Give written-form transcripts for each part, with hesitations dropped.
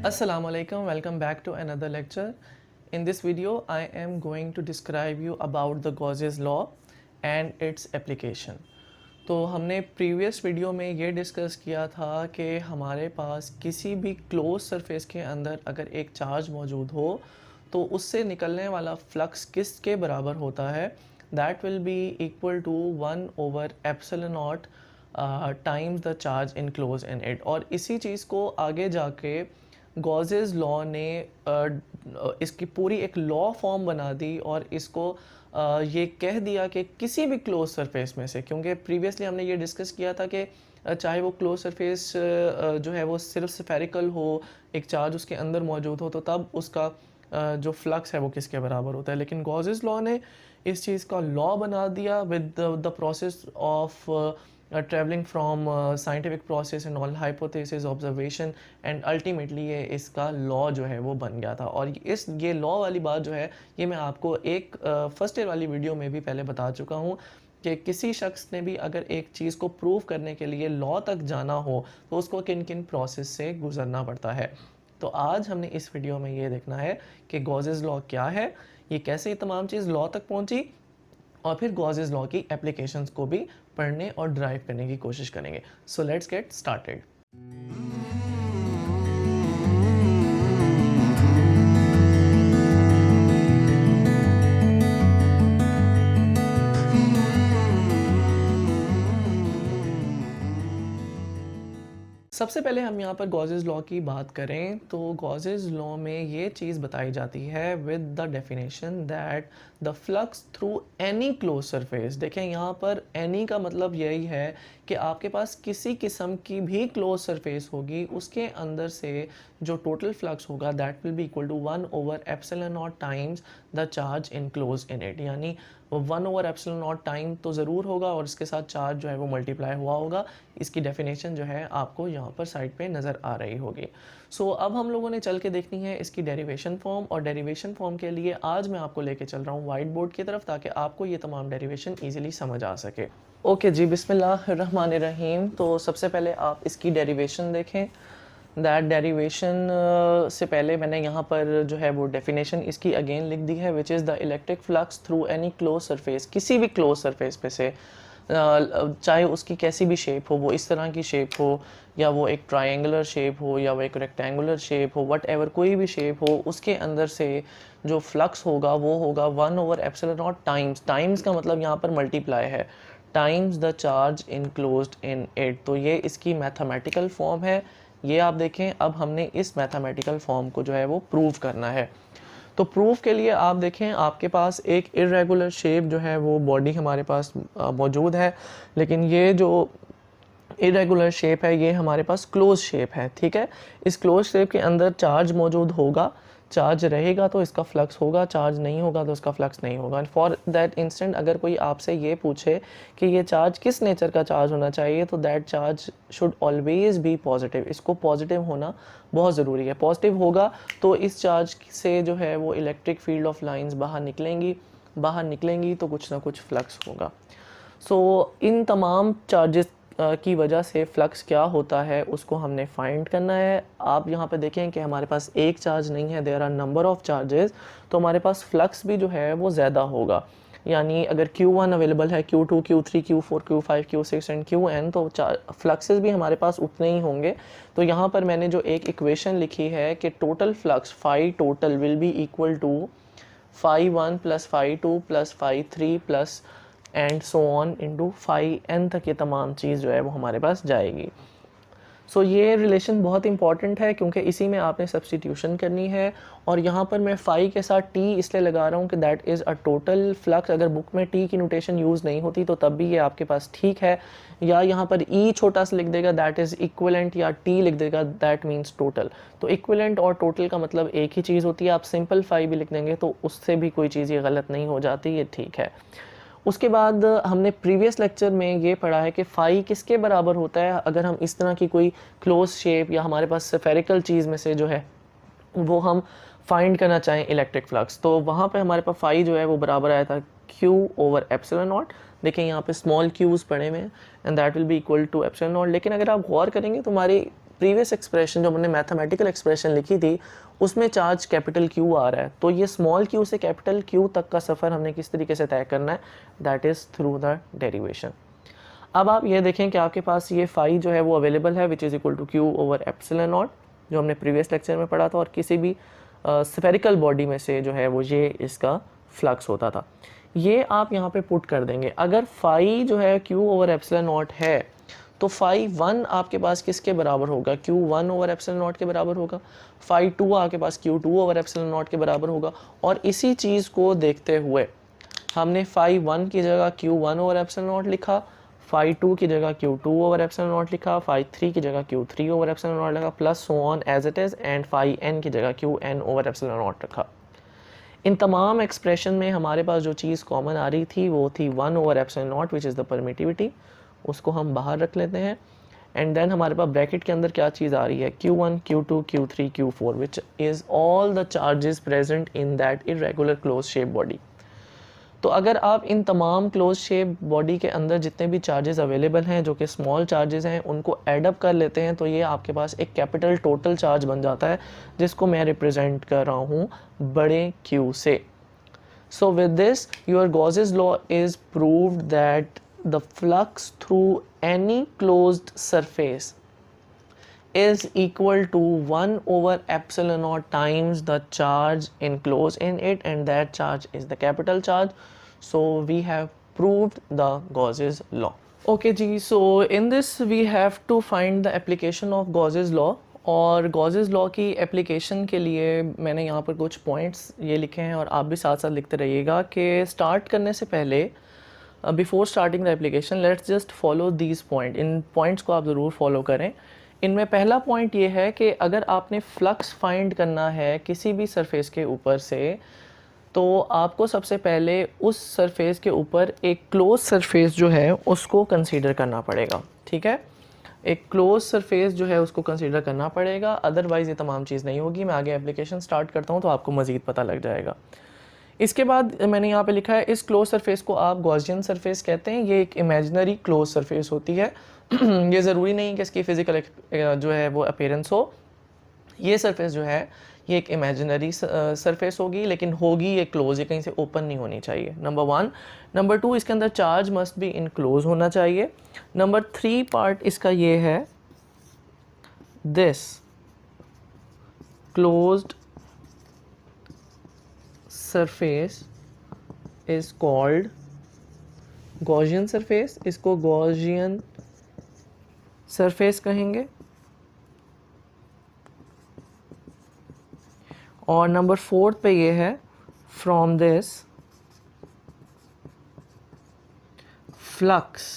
Assalamu alaikum, welcome back to another lecture. In this video, I am going to describe you about the Gauss's law and its application. तो हमने previous video में ये discuss किया था कि हमारे पास किसी भी क्लोज सरफेस के अंदर अगर एक चार्ज मौजूद हो तो उससे निकलने वाला फ्लक्स किसके बराबर होता है, that will be equal to 1/ε0 times the charge enclose in it. और इसी चीज़ को आगे जाके गॉसेस लॉ ने इसकी पूरी एक लॉ फॉर्म बना दी और इसको ये कह दिया कि किसी भी क्लोज सरफेस में से, क्योंकि प्रीवियसली हमने ये डिस्कस किया था कि चाहे वो क्लोज सरफेस जो है वो सिर्फ स्फेरिकल हो, एक चार्ज उसके अंदर मौजूद हो, तो तब उसका जो फ्लक्स है वो किसके बराबर होता है। लेकिन गॉसेस लॉ ने इस चीज़ का लॉ बना दिया with the process of traveling from scientific process and all hypothesis observation and ultimately ये इसका लॉ जो है वो बन गया था। और ये लॉ वाली बात जो है ये मैं आपको एक फर्स्ट ईयर वाली वीडियो में भी पहले बता चुका हूँ कि किसी शख्स ने भी अगर एक चीज़ को प्रूव करने के लिए लॉ तक जाना हो तो उसको किन किन प्रोसेस से गुजरना पड़ता है। तो आज हमने इस वीडियो में ये देखना है कि गॉसेस लॉ क्या है, ये कैसे ये तमाम चीज़ लॉ तक पहुँची, और फिर गॉसेस लॉ की एप्लीकेशंस को भी पढ़ने और ड्राइव करने की कोशिश करेंगे। So let's get started. सबसे पहले हम यहाँ पर गॉसेस लॉ की बात करें तो गॉसेस लॉ में ये चीज़ बताई जाती है with the definition that the flux through any close surface. देखें यहाँ पर एनी का मतलब यही है कि आपके पास किसी किस्म की भी क्लोज सरफेस होगी उसके अंदर से जो टोटल फ्लक्स होगा that will be equal to 1/ε0 times the charge enclose in it. यानी 1/ε0 टाइम तो ज़रूर होगा और इसके साथ चार्ज जो है वो मल्टीप्लाई हुआ होगा। इसकी डेफिनेशन जो है आपको यहाँ पर साइड पे नज़र आ रही होगी। सो अब हम लोगों ने चल के देखनी है इसकी डेरिवेशन फॉर्म, और डेरिवेशन फॉर्म के लिए आज मैं आपको लेके चल रहा हूँ वाइट बोर्ड की तरफ ताकि आपको ये तमाम डेरिवेशन ईजिली समझ आ सके। ओके जी, बिस्मिल्लाहिर्रहमानिर्रहीम। तो सबसे पहले आप इसकी डेरिवेशन देखें। दैट डेरिवेशन से पहले मैंने यहाँ पर जो है वो डेफिनेशन इसकी अगेन लिख दी है, which is the electric flux through any close surface. किसी भी क्लोज सरफेस पे से चाहे उसकी कैसी भी शेप हो, वो इस तरह की शेप हो या वो एक ट्रायंगुलर शेप हो या वो एक रेक्टेंगुलर शेप हो, वट एवर कोई भी शेप हो, उसके अंदर से जो फ्लक्स होगा वो होगा 1/ε0 टाइम्स। टाइम्स का मतलब यहाँ पर मल्टीप्लाई है, times the charge enclosed in it. तो ये इसकी मैथमेटिकल फॉर्म है। ये आप देखें, अब हमने इस मैथमेटिकल फॉर्म को जो है वो प्रूव करना है। तो प्रूफ के लिए आप देखें आपके पास एक इरेगुलर शेप जो है वो बॉडी हमारे पास मौजूद है, लेकिन ये जो इरेगुलर शेप है ये हमारे पास क्लोज शेप है। ठीक है, इस क्लोज शेप के अंदर चार्ज मौजूद होगा, चार्ज रहेगा तो इसका फ्लक्स होगा, चार्ज नहीं होगा तो इसका फ्लक्स नहीं होगा। फॉर दैट इंस्टेंट अगर कोई आपसे ये पूछे कि ये चार्ज किस नेचर का चार्ज होना चाहिए तो that charge should always be positive. इसको पॉजिटिव होना बहुत ज़रूरी है। पॉजिटिव होगा तो इस चार्ज से जो है वो इलेक्ट्रिक फील्ड ऑफ लाइंस बाहर निकलेंगी तो कुछ ना कुछ फ्लक्स होगा। सो इन तमाम चार्जेस की वजह से फ्लक्स क्या होता है उसको हमने फाइंड करना है। आप यहाँ पे देखें कि हमारे पास एक चार्ज नहीं है, there are number of charges, तो हमारे पास फ्लक्स भी जो है वो ज़्यादा होगा। यानी अगर Q1 अवेलेबल है, Q2, Q3, Q4, Q5, Q6 and Qn, तो फ्लक्सेस भी हमारे पास उतने ही होंगे। तो यहाँ पर मैंने जो एक इक्वेशन लिखी है कि total flux phi total will be equal to φ1 + φ2 + φ3 plus and so on into φn तक ये तमाम चीज़ जो है वो हमारे पास जाएगी। सो ये रिलेशन बहुत इंपॉर्टेंट है क्योंकि इसी में आपने सब्सटीट्यूशन करनी है। और यहाँ पर मैं फाई के साथ टी इसलिए लगा रहा हूँ कि that is a total flux. अगर बुक में टी की नोटेशन यूज़ नहीं होती तो तब भी ये आपके पास ठीक है, या यहाँ पर ई छोटा सा लिख देगा दैट इज़ इक्विवेलेंट, या टी लिख देगा दैट मीन्स टोटल। तो इक्विवेलेंट और टोटल का मतलब एक ही चीज़ होती है। आप सिंपल फाई भी लिख देंगे तो उससे भी कोई चीज़ ये गलत नहीं हो जाती, ये ठीक है। उसके बाद हमने प्रीवियस लेक्चर में ये पढ़ा है कि फाई किसके बराबर होता है अगर हम इस तरह की कोई क्लोज शेप या हमारे पास स्फेरिकल चीज़ में से जो है वो हम फाइंड करना चाहें इलेक्ट्रिक फ्लक्स। तो वहाँ पे हमारे पास फाई जो है वो बराबर आया था Q/ε0। देखें यहाँ पे स्मॉल क्यूज़ पड़े हुए हैं and that will be equal to ε0। लेकिन अगर आप गौर करेंगे तो हमारी प्रीवियस एक्सप्रेशन जो हमने मैथमेटिकल एक्सप्रेशन लिखी थी उसमें चार्ज कैपिटल क्यू आ रहा है, तो ये स्मॉल क्यू से कैपिटल क्यू तक का सफ़र हमने किस तरीके से तय करना है, that is through the derivation. अब आप ये देखें कि आपके पास ये फाई जो है वो अवेलेबल है, which is equal to Q over epsilon naught, जो हमने प्रीवियस लेक्चर में पढ़ा था, और किसी भी स्फेरिकल बॉडी में से जो है वो ये इसका फ्लक्स होता था। ये आप यहाँ पे पुट कर देंगे। अगर फाई जो है क्यू ओवर एप्सिलॉन नॉट है तो फाई 1 आपके पास किसके बराबर होगा, Q1 ओवर एप्सिलॉन नॉट के बराबर होगा। फाई 2 आपके पास Q2 ओवर एप्सिलॉन नॉट के बराबर होगा। और इसी चीज़ को देखते हुए हमने फाई 1 की जगह Q1 ओवर एप्सिलॉन नॉट लिखा, फाई 2 की जगह Q2 ओवर एप्सिलॉन नॉट लिखा, फाई 3 की जगह Q3 ओवर एप्सिलॉन नॉट लिखा, plus so on as it is, and phi n की जगह Qn ओवर एप्सिलॉन नॉट रखा। इन तमाम एक्सप्रेशन में हमारे पास जो चीज़ कॉमन आ रही थी वो थी 1 over epsilon not which is the permittivity, उसको हम बाहर रख लेते हैं। एंड देन हमारे पास ब्रैकेट के अंदर क्या चीज़ आ रही है, Q1, Q2, Q3, Q4 which is all the charges present in that irregular close shape body. तो अगर आप इन तमाम क्लोज शेप बॉडी के अंदर जितने भी चार्जेस अवेलेबल हैं जो कि स्मॉल चार्जेस हैं उनको एडअप कर लेते हैं तो ये आपके पास एक कैपिटल टोटल चार्ज बन जाता है, जिसको मैं रिप्रेजेंट कर रहा हूँ बड़े Q से। So with this, your Gauss's law is proved that the flux through any closed surface is equal to 1 over epsilon naught times the charge enclosed in it, and that charge is the capital charge. So we have proved the Gauss's law. Okay जी, so in this we have to find the application of Gauss's law. और Gauss's law की application के लिए मैंने यहाँ पर कुछ points ये लिखे हैं और आप भी साथ साथ लिखते रहिएगा कि स्टार्ट करने से पहले before starting the application let's just follow these point. In points को आप ज़रूर फॉलो करें। इनमें पहला पॉइंट ये है कि अगर आपने फ्लक्स फाइंड करना है किसी भी सरफेस के ऊपर से तो आपको सबसे पहले उस सरफेस के ऊपर एक क्लोज सरफेस जो है उसको कंसीडर करना पड़ेगा। ठीक है, एक क्लोज सरफेस जो है उसको कंसीडर करना पड़ेगा, अदरवाइज़ ये तमाम चीज़ नहीं होगी। मैं आगे एप्लीकेशन स्टार्ट करता हूँ तो आपको मज़ीद पता लग जाएगा। इसके बाद मैंने यहाँ पे लिखा है इस क्लोज सरफेस को आप गॉसियन सरफेस कहते हैं। ये एक इमेजिनरी क्लोज सरफेस होती है ये ज़रूरी नहीं कि इसकी फ़िज़िकल जो है वो अपीयरेंस हो। ये सरफेस जो है ये एक इमेजिनरी सरफेस होगी, लेकिन होगी ये क्लोज, ये कहीं से ओपन नहीं होनी चाहिए, नंबर 1। नंबर 2, इसके अंदर चार्ज मस्ट बी इनक्लोज होना चाहिए। नंबर 3 पार्ट इसका ये है, this closed surface is called Gaussian surface, इसको गॉसियन सरफेस कहेंगे। और नंबर 4 पे ये है, from this flux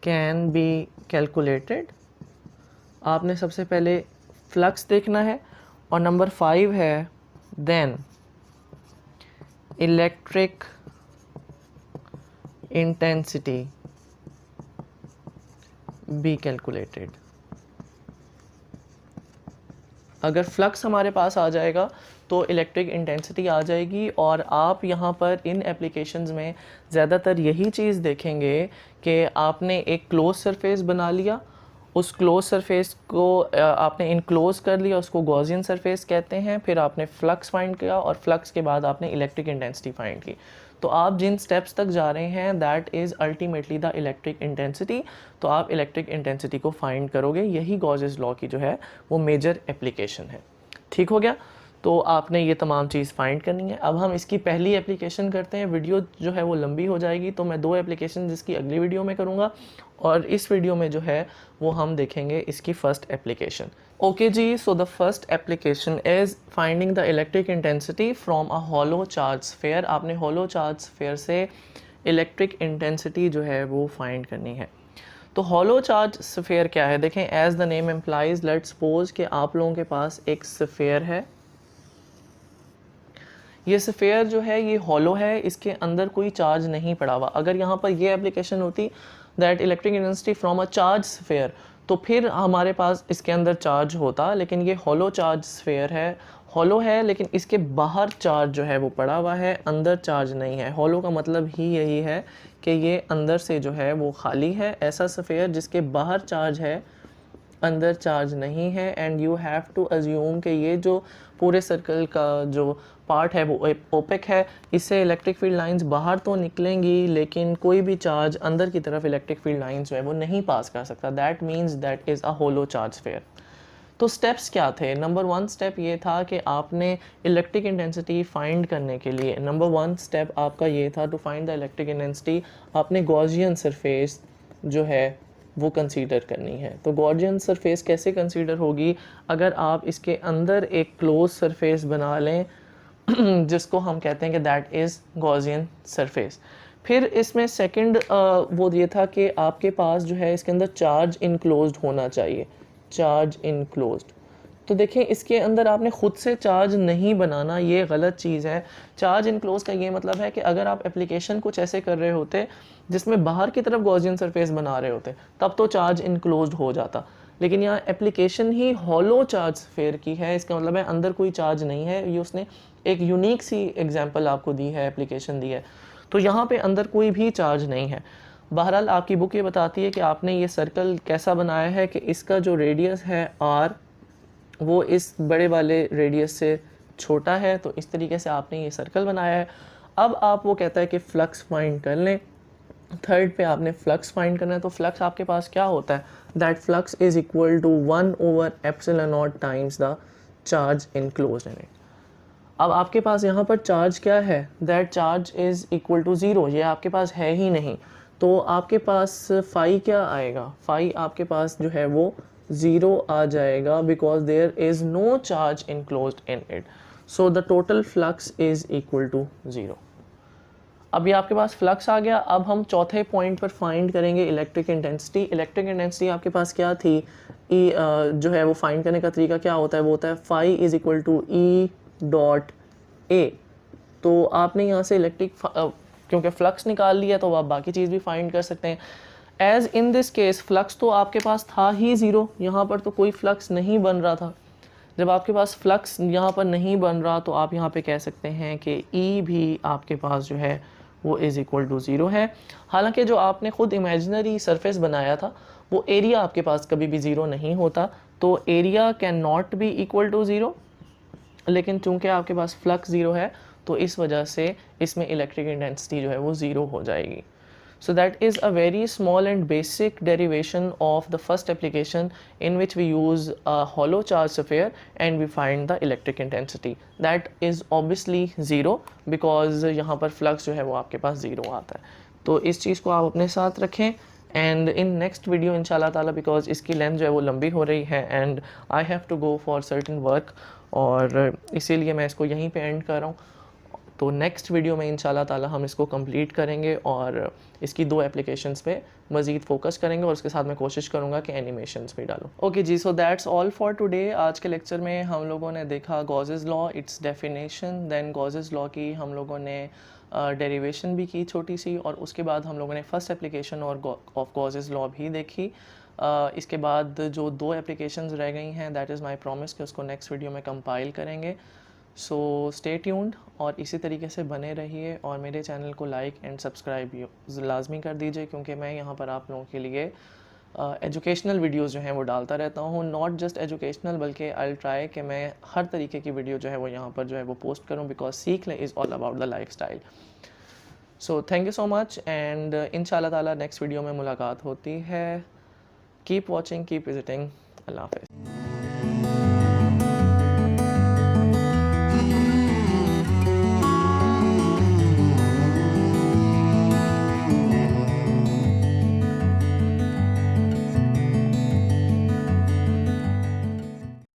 can be calculated. आपने सबसे पहले फ्लक्स देखना है। और नंबर 5 है, then electric intensity be calculated. अगर फ्लक्स हमारे पास आ जाएगा तो इलेक्ट्रिक इंटेंसिटी आ जाएगी। और आप यहाँ पर इन एप्लीकेशंस में ज़्यादातर यही चीज़ देखेंगे कि आपने एक क्लोज सरफेस बना लिया, उस क्लोज सरफेस को आपने इनक्लोज कर लिया, उसको गॉसियन सरफेस कहते हैं। फिर आपने फ्लक्स फाइंड किया और फ्लक्स के बाद आपने इलेक्ट्रिक इंटेंसिटी फाइंड की। तो आप जिन स्टेप्स तक जा रहे हैं that is ultimately the electric intensity. तो आप इलेक्ट्रिक इंटेंसिटी को फाइंड करोगे। यही गॉसेस लॉ की जो है वो मेजर एप्लीकेशन है। ठीक हो गया, तो आपने ये तमाम चीज़ फाइंड करनी है। अब हम इसकी पहली एप्लीकेशन करते हैं। वीडियो जो है वो लंबी हो जाएगी तो मैं 2 एप्लीकेशन जिसकी अगली वीडियो में करूँगा, और इस वीडियो में जो है वो हम देखेंगे इसकी फ़र्स्ट एप्लीकेशन। ओके जी, so the first application is finding the electric intensity from a hollow charge sphere. आपने हॉलो चार्ज स्फीयर से इलेक्ट्रिक इंटेंसिटी जो है वो फाइंड करनी है। तो हॉलो चार्ज स्फीयर क्या है, देखें, as the name implies, let's suppose कि आप लोगों के पास एक स्फीयर है। ये स्फीयर जो है ये हॉलो है, इसके अंदर कोई चार्ज नहीं पड़ा हुआ। अगर यहाँ पर ये एप्लीकेशन होती that electric intensity from a charge sphere, तो फिर हमारे पास इसके अंदर चार्ज होता। लेकिन ये हॉलो चार्ज स्फीयर है, हॉलो है लेकिन इसके बाहर चार्ज जो है वो पड़ा हुआ है, अंदर चार्ज नहीं है। हॉलो का मतलब ही यही है कि ये अंदर से जो है वो खाली है। ऐसा स्फीयर जिसके बाहर चार्ज है अंदर चार्ज नहीं है and you have to assume कि ये जो पूरे सर्कल का जो पार्ट है वो ओपेक है, इससे इलेक्ट्रिक फील्ड लाइंस बाहर तो निकलेंगी लेकिन कोई भी चार्ज अंदर की तरफ इलेक्ट्रिक फील्ड लाइंस जो है वो नहीं पास कर सकता। That means that is a hollow charge sphere. तो स्टेप्स क्या थे? नंबर 1 स्टेप ये था कि आपने इलेक्ट्रिक इंटेंसिटी फाइंड करने के लिए, नंबर 1 स्टेप आपका ये था to find the electric intensity, आपने गॉसियन सरफेस जो है वो कंसीडर करनी है। तो गॉसियन सरफेस कैसे कंसीडर होगी? अगर आप इसके अंदर एक क्लोज सरफेस बना लें जिसको हम कहते हैं कि दैट इज़ गॉसियन सरफेस। फिर इसमें सेकंड वो ये था कि आपके पास जो है इसके अंदर चार्ज इनक्लोज्ड होना चाहिए, चार्ज इनक्लोज्ड। तो देखें इसके अंदर आपने खुद से चार्ज नहीं बनाना, ये गलत चीज़ है। चार्ज इनक्लोज का ये मतलब है कि अगर आप एप्लीकेशन कुछ ऐसे कर रहे होते जिसमें बाहर की तरफ गॉसियन सरफेस बना रहे होते तब तो चार्ज इनक्लोज्ड हो जाता, लेकिन यहाँ एप्लीकेशन ही हॉलो चार्ज स्फीयर की है, इसका मतलब है अंदर कोई चार्ज नहीं है। ये उसने एक यूनिक सी एग्जांपल आपको दी है, एप्लीकेशन दी है, तो यहाँ पे अंदर कोई भी चार्ज नहीं है। बहरहाल आपकी बुक ये बताती है कि आपने ये सर्कल कैसा बनाया है कि इसका जो रेडियस है आर वो इस बड़े वाले रेडियस से छोटा है, तो इस तरीके से आपने ये सर्कल बनाया है। अब आप वो कहता है कि फ्लक्स फाइंड कर लें, थर्ड पे आपने फ्लक्स फाइंड करना है। तो फ्लक्स आपके पास क्या होता है? That flux is equal to 1/ε0 times the charge enclosed in it. अब आपके पास यहाँ पर चार्ज क्या है? That charge is equal to 0, ये आपके पास है ही नहीं, तो आपके पास फाई क्या आएगा? फाई आपके पास जो है वो 0 आ जाएगा because there is no charge enclosed in it, so the total flux is equal to 0। अब ये आपके पास फ्लक्स आ गया। अब हम चौथे पॉइंट पर फाइंड करेंगे इलेक्ट्रिक इंटेंसिटी। इलेक्ट्रिक इंटेंसिटी आपके पास क्या थी? जो है वो फाइंड करने का तरीका क्या होता है? वो होता है phi is equal to E dot A. तो आपने यहाँ से इलेक्ट्रिक क्योंकि फ्लक्स निकाल लिया तो आप बाकी चीज़ भी फाइंड कर सकते हैं। As in this case flux तो आपके पास था ही 0, यहाँ पर तो कोई फ्लक्स नहीं बन रहा था। जब आपके पास फ्लक्स यहाँ पर नहीं बन रहा तो आप यहाँ पे कह सकते हैं कि ई भी आपके पास जो है वो इज़ इक्वल टू 0 है। हालांकि जो आपने ख़ुद इमेजिनरी सरफेस बनाया था वो एरिया आपके पास कभी भी 0 नहीं होता, तो area can not be equal to 0, लेकिन चूंकि आपके पास फ्लक्स 0 है तो इस वजह से इसमें इलेक्ट्रिक इंटेंसिटी जो है वो 0 हो जाएगी। So that is a very small and basic derivation of the first application in which we use a hollow charge sphere and we find the electric intensity. That is obviously 0 because यहाँ पर flux जो है वो आपके पास 0 आता है। तो इस चीज़ को आप अपने साथ रखें एंड इन नेक्स्ट वीडियो इंशाल्लाह ताला, बिकॉज इसकी लेंथ जो है वो लंबी हो रही है and I have to go for certain work, और इसीलिए मैं इसको यहीं पे एंड कर रहा हूँ। तो नेक्स्ट वीडियो में इंशाल्लाह ताला हम इसको कंप्लीट करेंगे और इसकी 2 एप्लीकेशंस पे मज़ीद फोकस करेंगे और उसके साथ मैं कोशिश करूँगा कि एनिमेशंस भी डालूँ। ओके जी, so that's all for today. आज के लेक्चर में हम लोगों ने देखा Gauss's law, its definition, then Gauss's law की हम लोगों ने डेरिवेशन भी की छोटी सी, और उसके बाद हम लोगों ने फर्स्ट एप्लीकेशन और ऑफ गॉसेस लॉ भी देखी। इसके बाद जो 2 एप्लीकेशंस रह गई हैं दैट इज़ माई प्रॉमिस कि उसको नेक्स्ट वीडियो में कंपाइल करेंगे। सो स्टे ट्यून्ड और इसी तरीके से बने रहिए और मेरे चैनल को लाइक एंड सब्सक्राइब लाजमी कर दीजिए, क्योंकि मैं यहाँ पर आप लोगों के लिए एजुकेशनल वीडियोस जो हैं वो डालता रहता हूँ। नॉट जस्ट एजुकेशनल बल्कि आई ट्राई कि मैं हर तरीके की वीडियो जो है वो यहाँ पर जो है वो पोस्ट करूँ, बिकॉज सीख ले is all about the life style. So thank you so much and इंशाल्लाह ताला नेक्स्ट वीडियो में मुलाकात होती है। Keep watching, keep visiting. अल्लाह हाफ़िज़।